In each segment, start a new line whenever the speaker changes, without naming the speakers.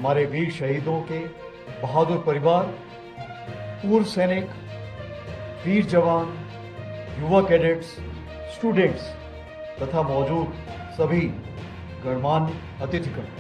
हमारे वीर शहीदों के बहादुर परिवार, पूर्व सैनिक, वीर जवान, युवा कैडेट्स, स्टूडेंट्स तथा मौजूद सभी गणमान्य अतिथिगण,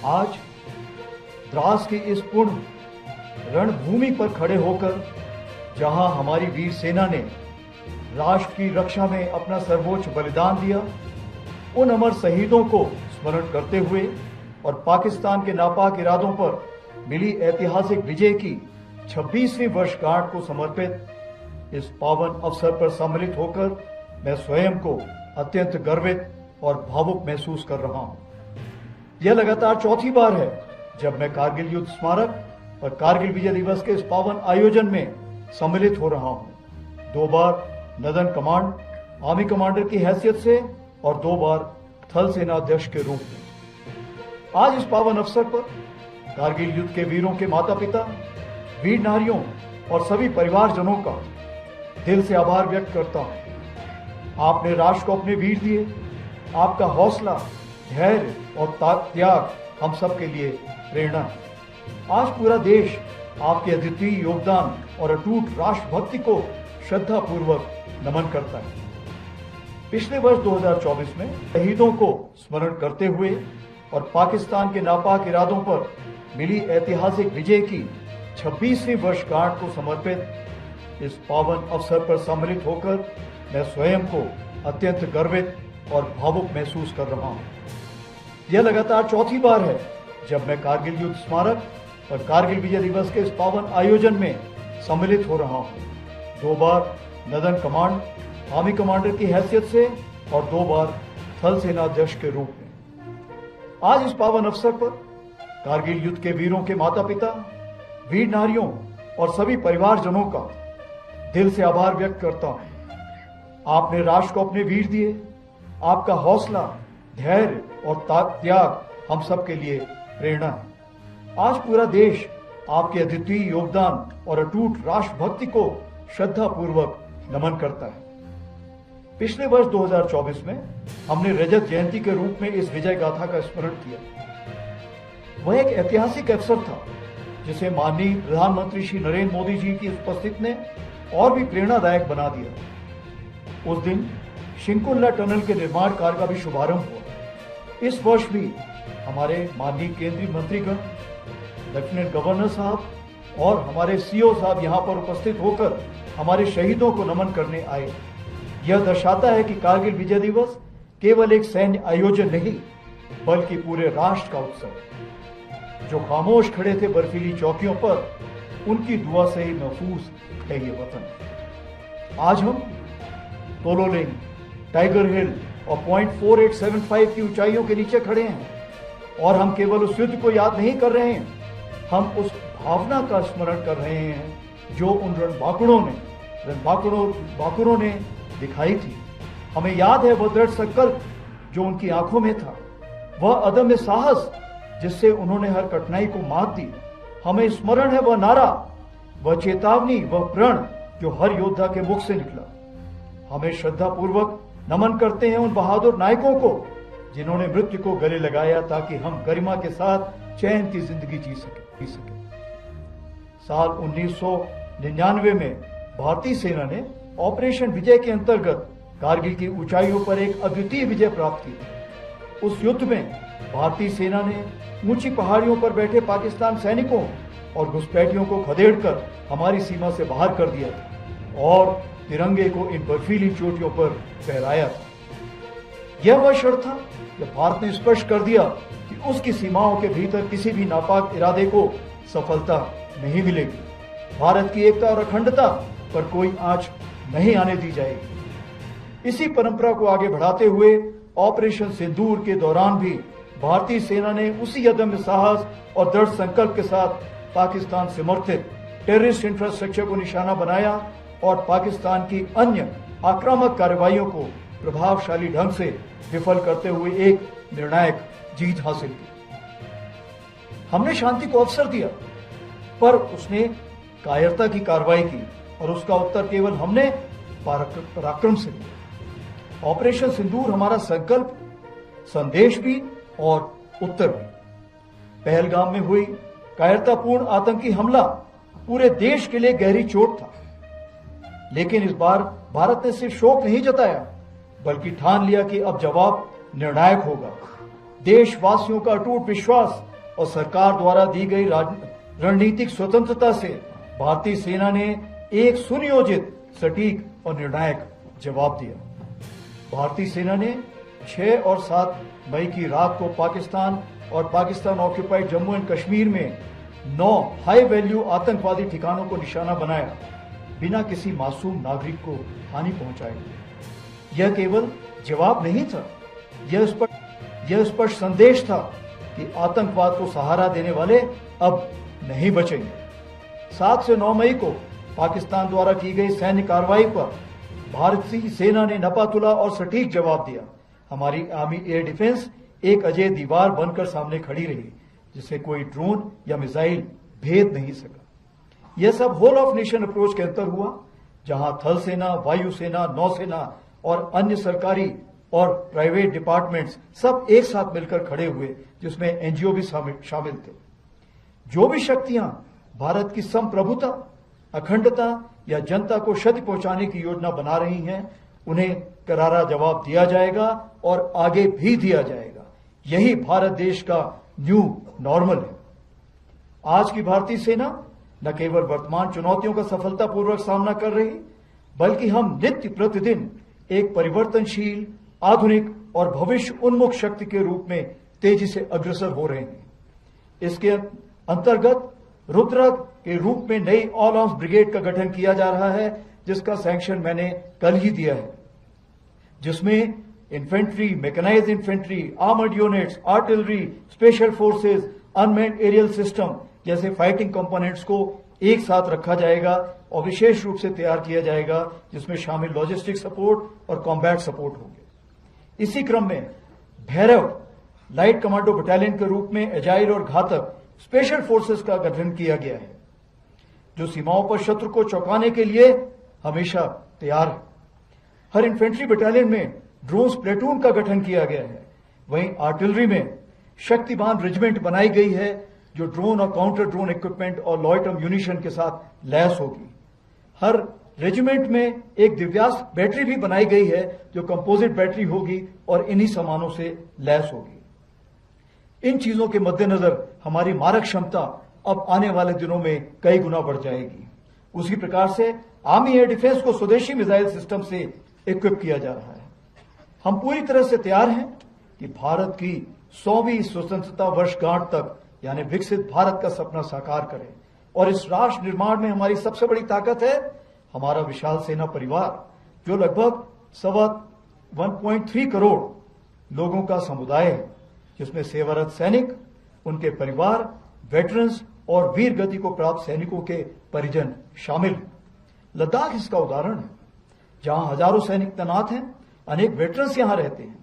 आज द्रास की इस पूर्ण रणभूमि पर खड़े होकर जहां हमारी वीर सेना ने राष्ट्र की रक्षा में अपना सर्वोच्च बलिदान दिया, उन अमर शहीदों को स्मरण करते हुए और पाकिस्तान के नापाक इरादों पर मिली ऐतिहासिक विजय की 26वीं वर्षगांठ को समर्पित इस पावन अवसर पर सम्मिलित होकर मैं स्वयं को अत्यंत गर्वित और भावुक महसूस कर रहा हूं। यह लगातार चौथी बार है जब मैं कारगिल युद्ध स्मारक और कारगिल विजय दिवस के इस पावन आयोजन में सम्मिलित हो रहा हूं। 2 बार नदन कमांड आर्मी कमांडर की हैसियत से और 2 बार थल सेना अध्यक्ष के रूप में। आज इस पावन अवसर पर कारगिल युद्ध के वीरों के माता पिता, वीर नारियों और सभी परिवारजनों का दिल से आभार व्यक्त करता हूं। आपने राष्ट्र को अपने वीर दिए। आपका हौसला, धैर्य और त्याग हम सब के लिए प्रेरणा है। आज पूरा देश आपके अद्वितीय योगदान और अटूट राष्ट्रभक्ति को श्रद्धा पूर्वक नमन करता है। पिछले वर्ष 2024 में शहीदों को स्मरण करते हुए और पाकिस्तान के नापाक इरादों पर मिली ऐतिहासिक विजय की 26वीं वर्षगांठ को समर्पित इस पावन अवसर पर सम्मिलित होकर मैं स्वयं को अत्यंत गर्वित और भावुक महसूस कर रहा हूं। यह लगातार चौथी बार है जब मैं कारगिल युद्ध स्मारक और कारगिल विजय दिवस के इस पावन आयोजन में सम्मिलित हो रहा हूं। 2 बार नदन कमांड आर्मी कमांडर की हैसियत से और 2 बार थल सेना अध्यक्ष के रूप में। आज इस पावन अवसर पर कारगिल युद्ध के वीरों के माता पिता, वीर नारियों और सभी परिवारजनों का दिल से आभार व्यक्त करता हूं। आपने राष्ट्र को अपने वीर दिए। आपका हौसला, धैर्य और त्याग हम सब के लिए प्रेरणा है। आज पूरा देश आपके अद्वितीय योगदान और अटूट राष्ट्रभक्ति को श्रद्धा पूर्वक नमन करता है। पिछले वर्ष 2024 में हमने रजत जयंती के रूप में इस विजय गाथा का स्मरण किया। वह एक ऐतिहासिक अवसर था जिसे माननीय प्रधानमंत्री श्री नरेंद्र मोदी जी की उपस्थिति ने और भी प्रेरणादायक बना दिया। उस दिन शिंकुल्ला टनल के निर्माण कार्य का भी शुभारंभ हुआ। इस वर्ष भी हमारे माननीय केंद्रीय मंत्रीगण, लेफ्टिनेंट गवर्नर साहब और हमारे सीओ साहब यहां पर उपस्थित होकर हमारे शहीदों को नमन करने आए। यह दर्शाता है कि कारगिल विजय दिवस केवल एक सैन्य आयोजन नहीं बल्कि पूरे राष्ट्र का उत्सव है। जो खामोश खड़े थे बर्फीली चौकियों पर, उनकी दुआ से ही महफूज है ये वतन। आज हम तोलोलिंग, टाइगर हिल और पॉइंट 4875 की ऊंचाइयों के नीचे खड़े हैं और हम केवल उस युद्ध को याद नहीं कर रहे हैं, हम उस भावना का स्मरण कर रहे हैं जो उन रणबांकुरों ने दिखाई थी। हमें याद है वह दृढ़ संकल्प जो उनकी आंखों में था, वह अदम्य साहस जिससे उन्होंने हर कठिनाई को मात दी। हमें स्मरण है वह नारा, वह चेतावनी, वह प्रण जो हर योद्धा के मुख से निकला। हमें श्रद्धा पूर्वक नमन करते हैं उन बहादुर नायकों को जिन्होंने मृत्यु को गले लगाया ताकि हम गरिमा के साथ चैन की जिंदगी जी सके। साल 1999 में भारतीय सेना ने ऑपरेशन विजय के अंतर्गत कारगिल की ऊंचाइयों पर एक अद्वितीय विजय प्राप्त की। उस युद्ध में भारतीय सेना ने ऊंची पहाड़ियों पर बैठे पाकिस्तान सैनिकों और घुसपैठियों को खदेड़कर हमारी सीमा से बाहर कर दिया था और तिरंगे को इन बर्फीली चोटियों पर फहराया था। यह वह क्षण था जब भारत ने स्पष्ट कर दिया कि उसकी सीमाओं के भीतर किसी भी नापाक इरादे को सफलता नहीं मिलेगी। भारत की एकता और अखंडता पर कोई आंच नहीं आने दी जाएगी। इसी परंपरा को आगे बढ़ाते हुए ऑपरेशन सिंदूर के दौरान भी भारतीय सेना ने उसी अदम्य साहस और दृढ़ संकल्प के साथ पाकिस्तान समर्थित टेररिस्ट इंफ्रास्ट्रक्चर को निशाना बनाया और पाकिस्तान की अन्य आक्रामक कार्रवाइयों को प्रभावशाली ढंग से विफल करते हुए एक निर्णायक जीत हासिल की। हमने शांति को अवसर दिया, पर उसने कायरता की कार्रवाई की और उसका उत्तर केवल हमने पराक्रम से दिया। ऑपरेशन सिंदूर हमारा संकल्प, संदेश भी और उत्तर भी। पहलगाम में हुई कायरतापूर्ण आतंकी हमला पूरे देश के लिए गहरी चोट था, लेकिन इस बार भारत ने सिर्फ शोक नहीं जताया बल्कि ठान लिया कि अब जवाब निर्णायक होगा। देशवासियों का अटूट विश्वास और सरकार द्वारा दी गई रणनीतिक स्वतंत्रता से भारतीय सेना ने एक सुनियोजित, सटीक और निर्णायक जवाब दिया। भारतीय सेना ने 6 और 7 मई की रात को पाकिस्तान और पाकिस्तान ऑक्यूपाइड जम्मू एंड कश्मीर में 9 हाई वैल्यू आतंकवादी ठिकानों को निशाना बनाया, बिना किसी मासूम नागरिक को हानि पहुंचाए। यह केवल जवाब नहीं था, यह स्पष्ट संदेश था कि आतंकवाद को सहारा देने वाले अब नहीं बचेंगे। 7 से 9 मई को पाकिस्तान द्वारा की गई सैन्य कार्रवाई पर भारतीय सेना ने नपातुला और सटीक जवाब दिया। हमारी आर्मी एयर डिफेंस एक अजय दीवार बनकर सामने खड़ी रही, जिसे कोई ड्रोन या मिसाइल भेद नहीं सका। यह सब होल ऑफ नेशन अप्रोच के अंतर हुआ, जहां थल सेना, वायुसेना, नौसेना और अन्य सरकारी और प्राइवेट डिपार्टमेंट्स सब एक साथ मिलकर खड़े हुए, जिसमें एनजीओ भी शामिल थे। जो भी शक्तियां भारत की संप्रभुता, अखंडता या जनता को क्षति पहुंचाने की योजना बना रही हैं, उन्हें करारा जवाब दिया जाएगा और आगे भी दिया जाएगा। यही भारत देश का न्यू नॉर्मल है। आज की भारतीय सेना न केवल वर्तमान चुनौतियों का सफलतापूर्वक सामना कर रही, बल्कि हम नित्य प्रतिदिन एक परिवर्तनशील, आधुनिक और भविष्य उन्मुख शक्ति के रूप में तेजी से अग्रसर हो रहे हैं। इसके अंतर्गत रुद्रक के रूप में नई ऑल आर्म्स ब्रिगेड का गठन किया जा रहा है, जिसका सैंक्शन मैंने कल ही दिया है, जिसमें infantry, mechanized infantry, armoured units, artillery, special forces, unmanned aerial system जैसे फाइटिंग कंपोनेंट्स को एक साथ रखा जाएगा और विशेष रूप से तैयार किया जाएगा, जिसमें शामिल लॉजिस्टिक सपोर्ट और कॉम्बैट सपोर्ट होंगे। इसी क्रम में भैरव लाइट कमांडो बटालियन के रूप में एजाइल और घातक स्पेशल फोर्सेस का गठन किया गया है, जो सीमाओं पर शत्रु को चौंकाने के लिए हमेशा तैयार है। हर इन्फेंट्री बटालियन में ड्रोन्स प्लेटून का गठन किया गया है। वहीं आर्टिलरी में शक्तिमान रेजिमेंट बनाई गई है, जो ड्रोन और काउंटर ड्रोन इक्विपमेंट और लॉयटर म्यूनिशन के साथ लैस होगी। हर रेजिमेंट में एक दिव्यास्त्र बैटरी भी बनाई गई है, जो कंपोजिट बैटरी होगी और इन्हीं सामानों से लैस होगी। इन चीजों के मद्देनजर हमारी मारक क्षमता अब आने वाले दिनों में कई गुना बढ़ जाएगी। उसी प्रकार से आर्मी एयर डिफेंस को स्वदेशी मिसाइल सिस्टम से इक्विप किया जा रहा है। हम पूरी तरह से तैयार हैं कि भारत की 100वीं स्वतंत्रता वर्षगांठ तक, यानी विकसित भारत का सपना साकार करें। और इस राष्ट्र निर्माण में हमारी सबसे बड़ी ताकत है हमारा विशाल सेना परिवार, जो लगभग 1.3 करोड़ लोगों का समुदाय है, जिसमें सेवारत सैनिक, उनके परिवार, वेटरन्स और वीर गति को प्राप्त सैनिकों के परिजन शामिल हैं। लद्दाख इसका उदाहरण है, जहां हजारों सैनिक तैनात हैं, अनेक वेटरन्स यहां रहते हैं।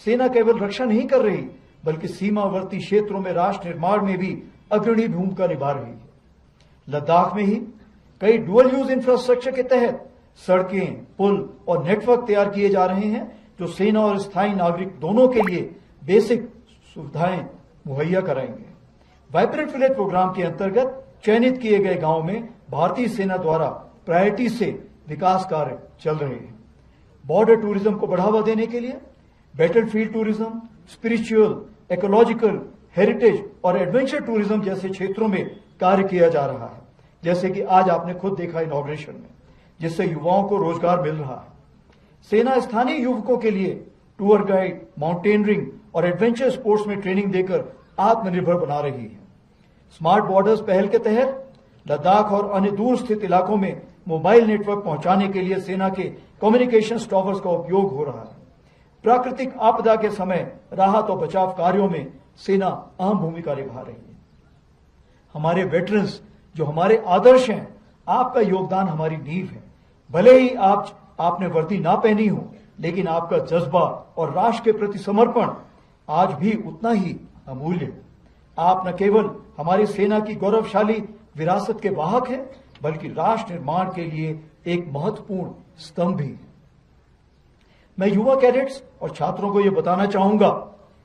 सेना केवल रक्षा नहीं कर रही, बल्कि सीमावर्ती क्षेत्रों में राष्ट्र निर्माण में भी अग्रणी भूमिका निभा रही है। लद्दाख में ही कई डुअल यूज इंफ्रास्ट्रक्चर के तहत सड़कें, पुल और नेटवर्क तैयार किए जा रहे हैं, जो सेना और स्थायी नागरिक दोनों के लिए बेसिक सुविधाएं मुहैया कराएंगे। वाइब्रेंट विलेज प्रोग्राम के अंतर्गत चयनित किए गए गांवों में भारतीय सेना द्वारा प्रायोरिटी से विकास कार्य चल रहे हैं। बॉर्डर टूरिज्म को बढ़ावा देने के लिए battlefield tourism, spiritual, ecological, heritage और एडवेंचर टूरिज्म जैसे क्षेत्रों में कार्य किया जा रहा है, जैसे कि आज आपने खुद देखा इनॉग्रेशन में, जिससे युवाओं को रोजगार मिल रहा है। सेना स्थानीय युवकों के लिए टूर गाइड, माउंटेनियरिंग और एडवेंचर स्पोर्ट्स में ट्रेनिंग देकर आत्मनिर्भर बना रही है। स्मार्ट बॉर्डर्स पहल के तहत लद्दाख और अन्य दूर स्थित इलाकों में मोबाइल नेटवर्क पहुंचाने के लिए सेना के कम्युनिकेशन टॉवर्स का उपयोग हो रहा है। प्राकृतिक आपदा के समय राहत और बचाव कार्यों में सेना अहम भूमिका निभा रही है। हमारे वेटरन्स जो हमारे आदर्श हैं, आपका योगदान हमारी नींव है। भले ही आपने वर्दी ना पहनी हो, लेकिन आपका जज्बा और राष्ट्र के प्रति समर्पण आज भी उतना ही अमूल्य है। आप न केवल हमारी सेना की गौरवशाली विरासत के वाहक हैं, बल्कि राष्ट्र निर्माण के लिए एक महत्वपूर्ण स्तंभ भी। मैं युवा कैडेट्स और छात्रों को यह बताना चाहूंगा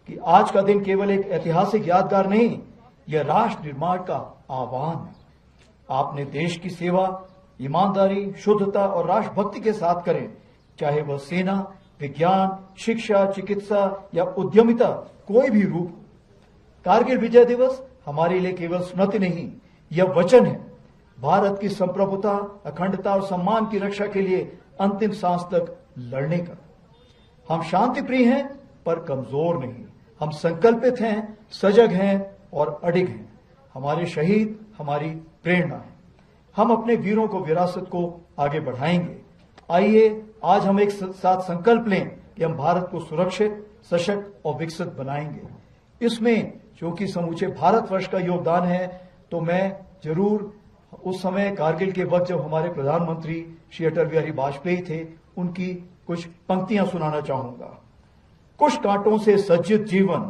कि आज का दिन केवल एक ऐतिहासिक यादगार नहीं, यह राष्ट्र निर्माण का आह्वान है। आपने देश की सेवा ईमानदारी, शुद्धता और राष्ट्रभक्ति के साथ करें, चाहे वह सेना, विज्ञान, शिक्षा, चिकित्सा या उद्यमिता कोई भी रूप हो। कारगिल विजय दिवस हमारे लिए केवल स्मृति नहीं, यह वचन है भारत की संप्रभुता, अखंडता और सम्मान की रक्षा के लिए अंतिम सांस तक लड़ने का। हम शांति प्रिय हैं पर कमजोर नहीं। हम संकल्पित हैं, सजग हैं और अडिग हैं। हमारे शहीद हमारी प्रेरणा है। हम अपने वीरों को, विरासत को आगे बढ़ाएंगे। आइए आज हम एक साथ संकल्प लें कि हम भारत को सुरक्षित, सशक्त और विकसित बनाएंगे। इसमें क्योंकि समूचे भारतवर्ष का योगदान है, तो मैं जरूर उस समय कारगिल के वक्त जब हमारे प्रधानमंत्री श्री अटल बिहारी वाजपेयी थे, उनकी कुछ पंक्तियां सुनाना चाहूंगा। कुछ कांटों से सज्जित जीवन,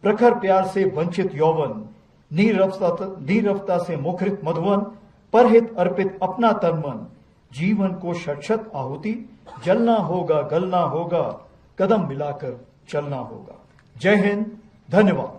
प्रखर प्यार से वंचित यौवन, नीरवता से मुखरित मधुवन, परहित अर्पित अपना तन मन, जीवन को शत आहुति, जलना होगा, गलना होगा, कदम मिलाकर चलना होगा। जय हिंद, धन्यवाद।